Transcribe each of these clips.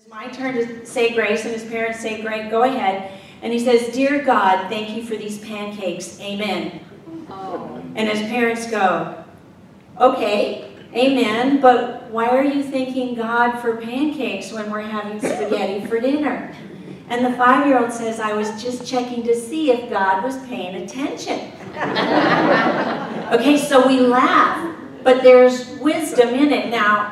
My turn to say grace, and his parents say, great, go ahead. And he says, dear God, thank you for these pancakes, amen. Oh. And his parents go, okay, amen, but why are you thanking God for pancakes when we're having spaghetti for dinner? And the 5-year-old says, I was just checking to see if God was paying attention. Okay, so we laugh, but there's wisdom in it. Now,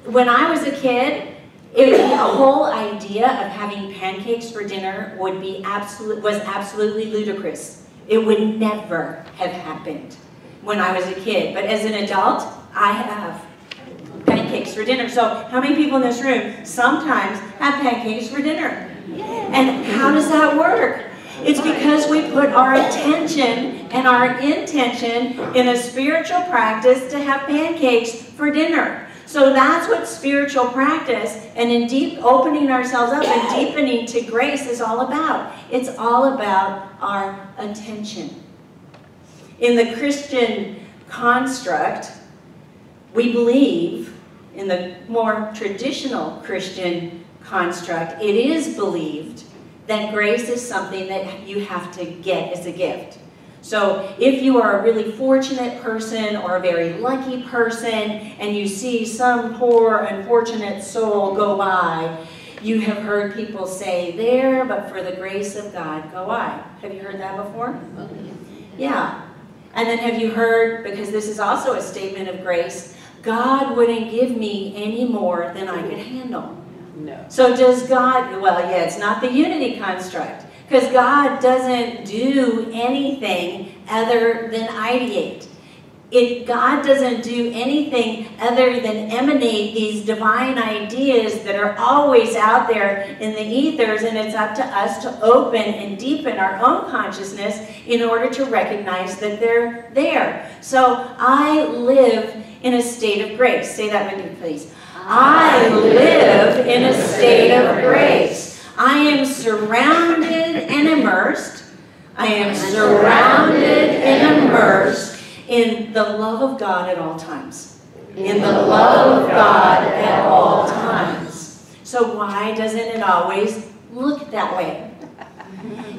when I was a kid, the whole idea of having pancakes for dinner was absolutely ludicrous. It would never have happened when I was a kid. But as an adult, I have pancakes for dinner. So how many people in this room sometimes have pancakes for dinner? And how does that work? It's because we put our attention and our intention in a spiritual practice to have pancakes for dinner. So that's what spiritual practice and in opening ourselves up and deepening to grace is all about. It's all about our attention. In the Christian construct, we believe, in the more traditional Christian construct, it is believed that grace is something that you have to get as a gift. So if you are a really fortunate person or a very lucky person and you see some poor, unfortunate soul go by, you have heard people say, there, but for the grace of God go I. Have you heard that before? Yeah. And then have you heard, because this is also a statement of grace, God wouldn't give me any more than I could handle. No. So does God, well, yeah, it's not the unity construct. Because God doesn't do anything other than ideate. God doesn't do anything other than emanate these divine ideas that are always out there in the ethers, and it's up to us to open and deepen our own consciousness in order to recognize that they're there. So I live in a state of grace. Say that with me, please. I live in a state of grace. I am surrounded and immersed. I am surrounded and immersed in the love of God at all times. In the love of God at all times. So why doesn't it always look that way?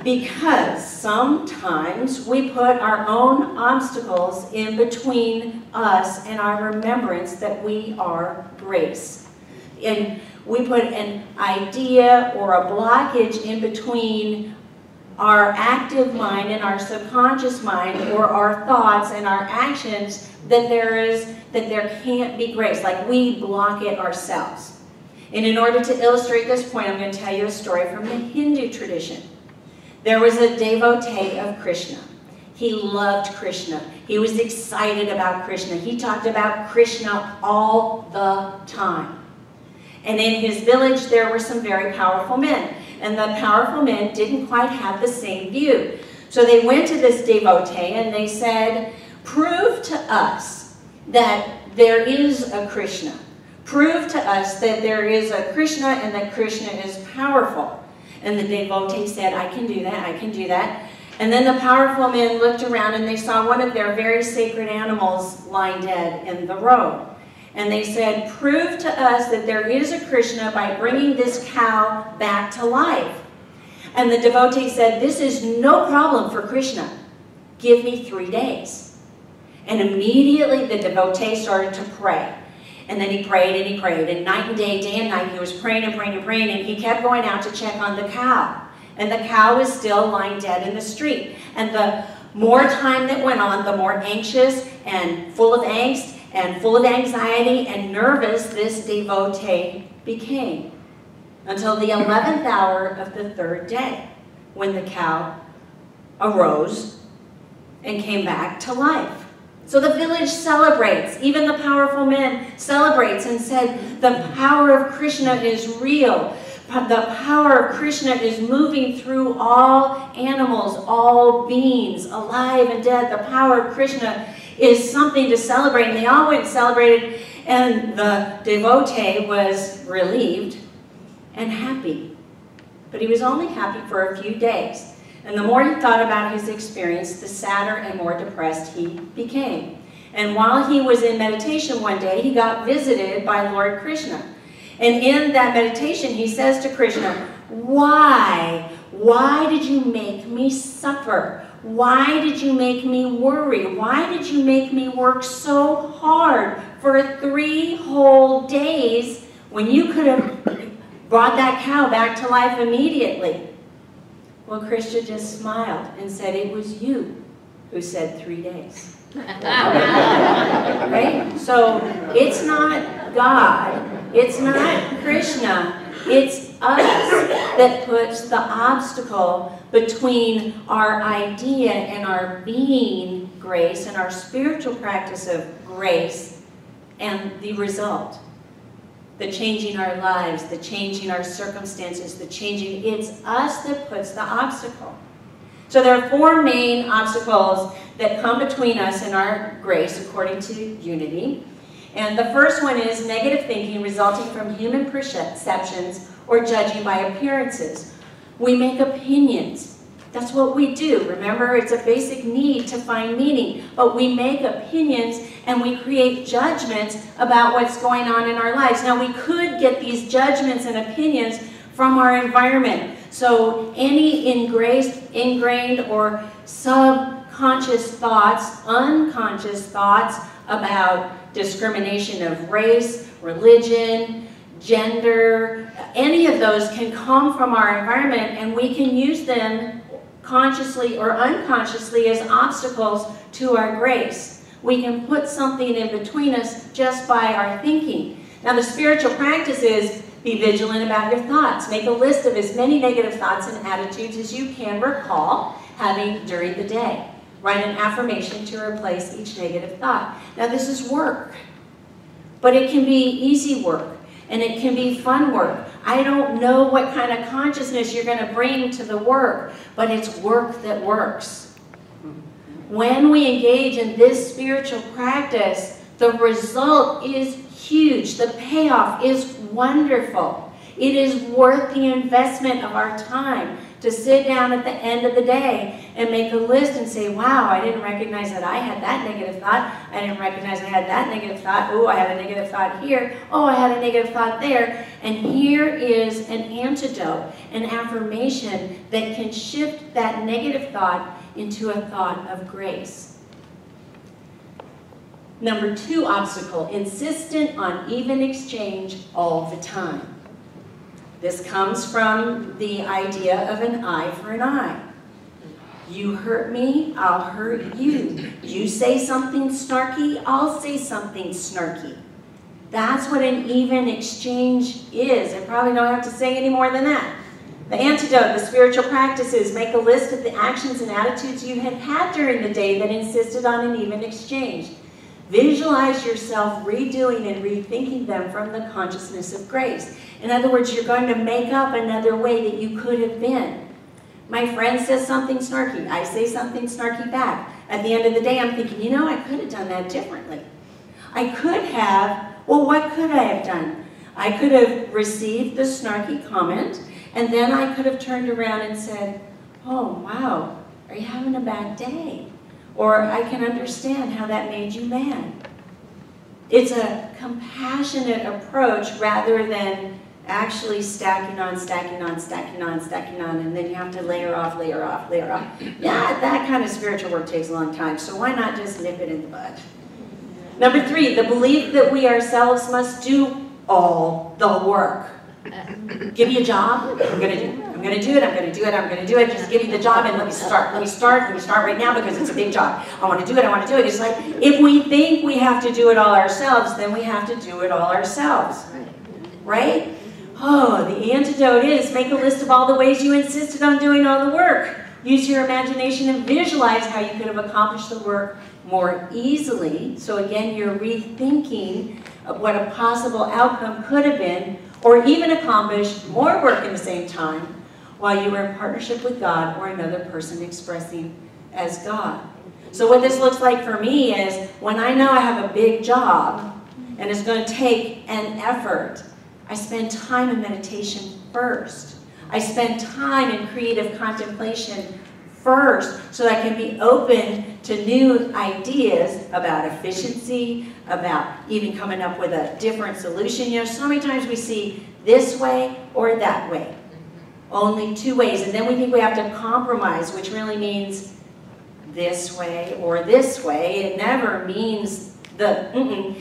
Because sometimes we put our own obstacles in between us and our remembrance that we are grace. And we put an idea or a blockage in between our active mind and our subconscious mind, or our thoughts and our actions, that there can't be grace. Like we block it ourselves. And in order to illustrate this point, I'm going to tell you a story from the Hindu tradition. There was a devotee of Krishna. He loved Krishna. He was excited about Krishna. He talked about Krishna all the time. And in his village, there were some very powerful men. And the powerful men didn't quite have the same view. So they went to this devotee and they said, prove to us that there is a Krishna. Prove to us that there is a Krishna and that Krishna is powerful. And the devotee said, I can do that, I can do that. And then the powerful men looked around and they saw one of their very sacred animals lying dead in the road. And they said, prove to us that there is a Krishna by bringing this cow back to life. And the devotee said, this is no problem for Krishna. Give me 3 days. And immediately the devotee started to pray. And then he prayed and he prayed. And night and day and night, he was praying and praying and praying. And he kept going out to check on the cow. And the cow was still lying dead in the street. And the more time that went on, the more anxious and full of angst and full of anxiety and nervous this devotee became. Until the 11th hour of the 3rd day, when the cow arose and came back to life. So the village celebrates. Even the powerful men celebrates and said, the power of Krishna is real. The power of Krishna is moving through all animals, all beings, alive and dead. The power of Krishna is something to celebrate. And they all went and celebrated, and the devotee was relieved and happy. But he was only happy for a few days. And the more he thought about his experience, the sadder and more depressed he became. And while he was in meditation one day, he got visited by Lord Krishna. And in that meditation, he says to Krishna, why? Why did you make me suffer? Why did you make me worry? Why did you make me work so hard for 3 whole days when you could have brought that cow back to life immediately? Well, Krishna just smiled and said, it was you who said 3 days. Right? So it's not God, it's not Krishna, it's us that puts the obstacle between our idea and our being grace and our spiritual practice of grace and the result. The changing our lives, the changing our circumstances, the changing, it's us that puts the obstacle. So there are 4 main obstacles that come between us and our grace according to Unity. And the first one is negative thinking resulting from human perceptions or judging by appearances. We make opinions. That's what we do. Remember, it's a basic need to find meaning. But we make opinions and we create judgments about what's going on in our lives. Now, we could get these judgments and opinions from our environment. So any ingrained or subconscious thoughts, unconscious thoughts about discrimination of race, religion, gender, any of those can come from our environment, and we can use them consciously or unconsciously as obstacles to our grace. We can put something in between us just by our thinking. Now, the spiritual practice is be vigilant about your thoughts. Make a list of as many negative thoughts and attitudes as you can recall having during the day. Write an affirmation to replace each negative thought. Now, this is work, but it can be easy work, and it can be fun work. I don't know what kind of consciousness you're going to bring to the work, but it's work that works. When we engage in this spiritual practice, the result is huge. The payoff is wonderful. It is worth the investment of our time to sit down at the end of the day and make a list and say, wow, I didn't recognize that I had that negative thought. I didn't recognize I had that negative thought. Oh, I had a negative thought here. Oh, I had a negative thought there. And here is an antidote, an affirmation that can shift that negative thought into a thought of grace. Number 2 obstacle, insistent on even exchange all the time. This comes from the idea of an eye for an eye. You hurt me, I'll hurt you. You say something snarky, I'll say something snarky. That's what an even exchange is. I probably don't have to say any more than that. The antidote, the spiritual practices, make a list of the actions and attitudes you have had during the day that insisted on an even exchange. Visualize yourself redoing and rethinking them from the consciousness of grace. In other words, you're going to make up another way that you could have been. My friend says something snarky. I say something snarky back. At the end of the day, I'm thinking, you know, I could have done that differently. I could have, well, what could I have done? I could have received the snarky comment, and then I could have turned around and said, oh, wow, are you having a bad day? Or I can understand how that made you mad. It's a compassionate approach rather than actually stacking on, stacking on, stacking on, stacking on, and then you have to layer off, layer off, layer off. Yeah, that kind of spiritual work takes a long time, so why not just nip it in the bud? Number 3, the belief that we ourselves must do all the work. Give me a job, I'm going to do it. I'm going to do it, I'm going to do it, I'm going to do it. Just give me the job and let me start. Let me start right now because it's a big job. I want to do it, I want to do it. It's like, if we think we have to do it all ourselves, then we have to do it all ourselves. Right? Oh, the antidote is make a list of all the ways you insisted on doing all the work. Use your imagination and visualize how you could have accomplished the work more easily. So again, you're rethinking of what a possible outcome could have been, or even accomplish more work in the same time while you were in partnership with God or another person expressing as God. So what this looks like for me is when I know I have a big job and it's going to take an effort, I spend time in meditation first. I spend time in creative contemplation first so that I can be open to new ideas about efficiency, about even coming up with a different solution. You know, so many times we see this way or that way. Only two ways. And then we think we have to compromise, which really means this way or this way. It never means the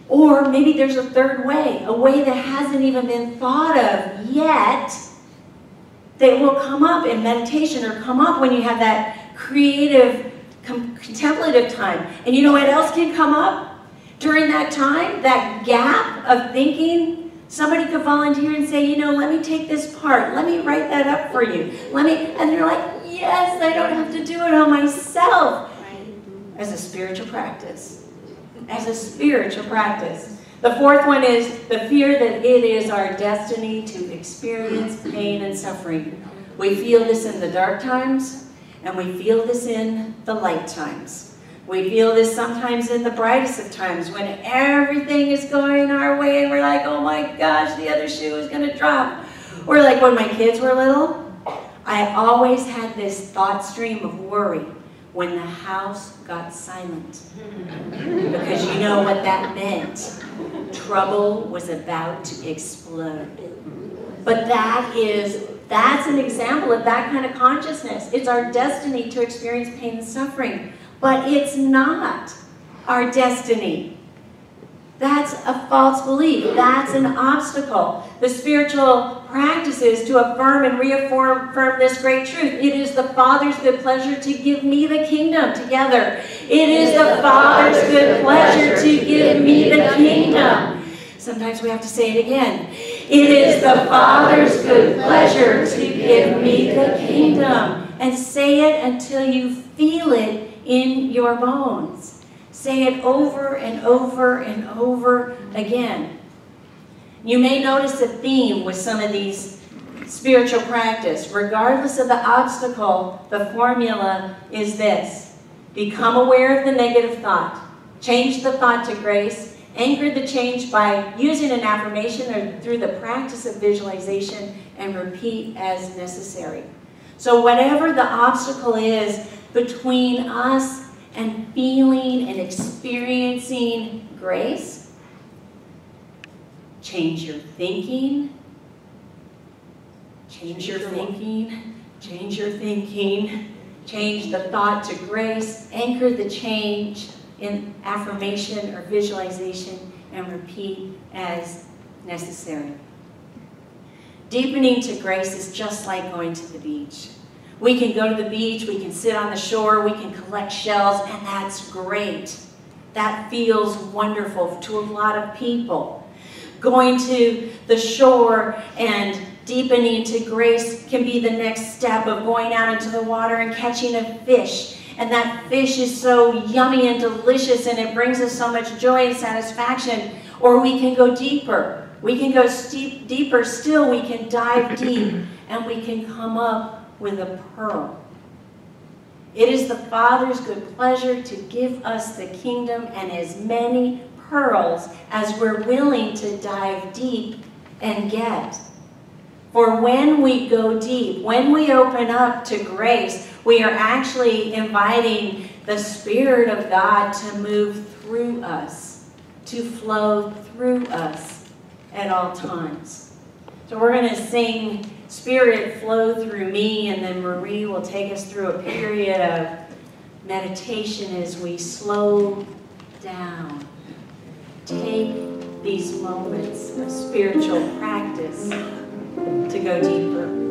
Or maybe there's a third way, a way that hasn't even been thought of yet, that will come up in meditation or come up when you have that creative, contemplative time. And you know what else can come up during that time? That gap of thinking. Somebody could volunteer and say, you know, let me take this part. Let me write that up for you. And you're like, yes, I don't have to do it on myself. As a spiritual practice. As a spiritual practice. The fourth one is the fear that it is our destiny to experience pain and suffering. We feel this in the dark times, and we feel this in the light times. We feel this sometimes in the brightest of times when everything is going our way and we're like, oh my gosh, the other shoe is going to drop. Or like when my kids were little, I always had this thought stream of worry when the house got silent. Because you know what that meant. Trouble was about to explode. But that's an example of that kind of consciousness. It's our destiny to experience pain and suffering. But it's not our destiny. That's a false belief. That's an obstacle. The spiritual practice is to affirm and reaffirm this great truth. It is the Father's good pleasure to give me the kingdom together. It is the Father's good pleasure to give me the kingdom. Sometimes we have to say it again. It is the Father's good pleasure to give me the kingdom. And say it until you feel it in your bones. Say it over and over and over again. You may notice a theme with some of these spiritual practice. Regardless of the obstacle, the formula is this. Become aware of the negative thought. Change the thought to grace. Anchor the change by using an affirmation or through the practice of visualization, and repeat as necessary. So whatever the obstacle is between us and feeling and experiencing grace, change your thinking, change your thinking, change your thinking, change the thought to grace, anchor the change in affirmation or visualization, and repeat as necessary. Deepening to grace is just like going to the beach. We can go to the beach, we can sit on the shore, we can collect shells, and that's great. That feels wonderful to a lot of people. Going to the shore and deepening to grace can be the next step of going out into the water and catching a fish. And that fish is so yummy and delicious, and it brings us so much joy and satisfaction. Or we can go deeper. We can go deeper still. We can dive deep, and we can come up with a pearl. It is the Father's good pleasure to give us the kingdom and as many pearls as we're willing to dive deep and get. For when we go deep, when we open up to grace, we are actually inviting the Spirit of God to move through us, to flow through us at all times. So we're going to sing Spirit Flow Through Me, and then Marie will take us through a period of meditation as we slow down. Take these moments of spiritual practice to go deeper.